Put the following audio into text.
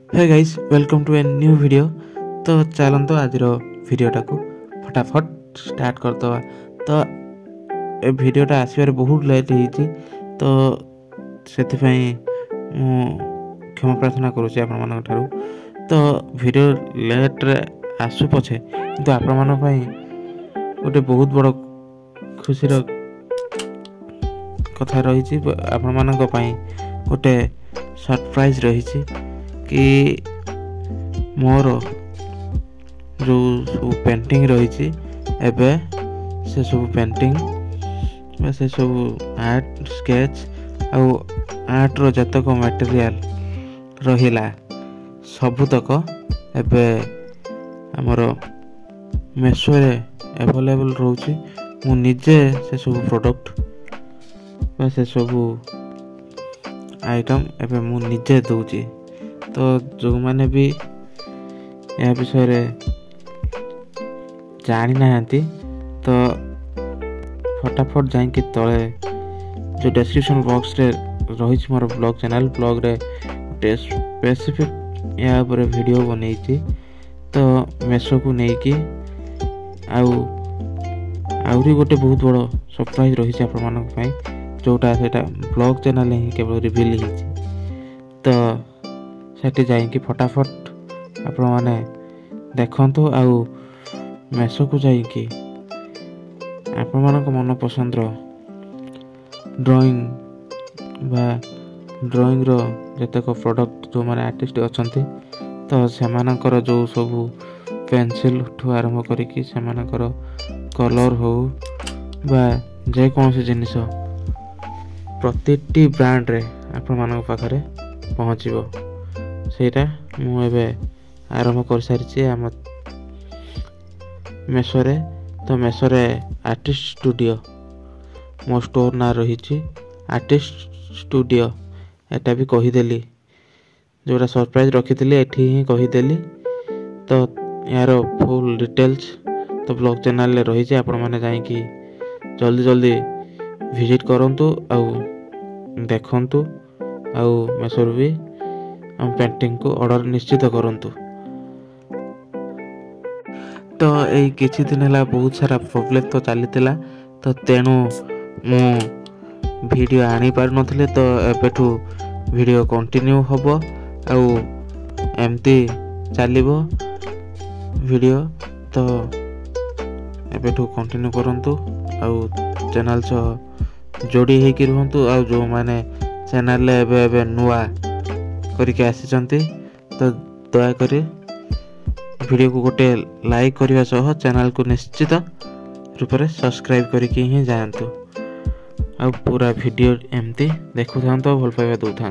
Hey guys welcome to a new video. तो चलतो आज वीडियोटा को फटाफट स्टार्ट करदवा। तो ए वीडियोटा आसबार बहुत लेट होती तो से क्षमा प्रार्थना करुँचे आपण ठारू। तो वीडियो लेट रे आसु पछे तो आपण मान गोटे बहुत बड़ खुशी कथा रही आपण मान गोटे सरप्राइज रही कि मोर जो सब पेंटिंग रही एबे से सब पेंटिंग से सब आर्ट स्केच आर्ट रो जतक मटेरियल रहिला सबुतक एबे हमर मेशो रे अवेलेबल रोची। मु निजे से सब प्रोडक्ट से सब आइटम एबे मु निजे दूची। तो जो मैंने भी यह विषय जानी ना तो फटाफट जाइए तले जो डिस्क्रिप्शन बॉक्स रे रही मोर ब्लॉग चैनल ब्लॉग रे गोटे स्पेसिफिक या पर वीडियो बन तो मेशो को लेकिन आउरी गोटे बहुत बड़ सरप्राइज रही आप जोटा से ब्लॉग चैनल ही केवल रिवील हो तो सेठी जाइए फटाफट आपण मैंने देखु आउ मेशो को जाइए आपण मान मन पसंद ड्राइंग ड्राइंग रो जतक प्रोडक्ट जो माने आर्टिस्ट अच्छा तो सेमानकर जो सब पेंसिल ठू आरंभ करिकी सेमानकर कलर हो बा जे कौन जिनिस प्रति ब्रांड रे आपण मान पाखरे पहुँचबो सेटा मु एबे आरंभ कर सारी आम मेशो रे। तो मेशो रे आर्टिस्ट स्टूडियो मो स्टोर ना रही आर्टिस्ट स्टूडियो एटा भी कहीदेली जोटा सरप्राइज रखी एठी ही कहीदेली। तो यार फुल डिटेल्स तो ब्लॉग चैनल ले रही आपण मैंने जाइए जल्दी जल्दी विजिट करंतु आउ देखंतु आउ मेशो भी हम पेंटिंग को ऑर्डर निश्चित करंतु। तो यही किछि दिन है बहुत सारा प्रॉब्लम तो चली तो तेणु मु वीडियो आनी पार नथिले तो एबेठू वीडियो कंटिन्यू हबो आउ एमती चलिबो वीडियो। तो एबेठू कंटिन्यू करंतु आउ चैनल जोड़ी हेकि रहंतु आउ जो माने चैनल ले एबे नुआ करके आसी तो दयाकोरी वीडियो को गोटे लाइक करने सह चैनल को निश्चित रूप से सब्सक्राइब करके ही जातु आ पूरा वीडियो एमती देखु था भल पाइबा दौ था।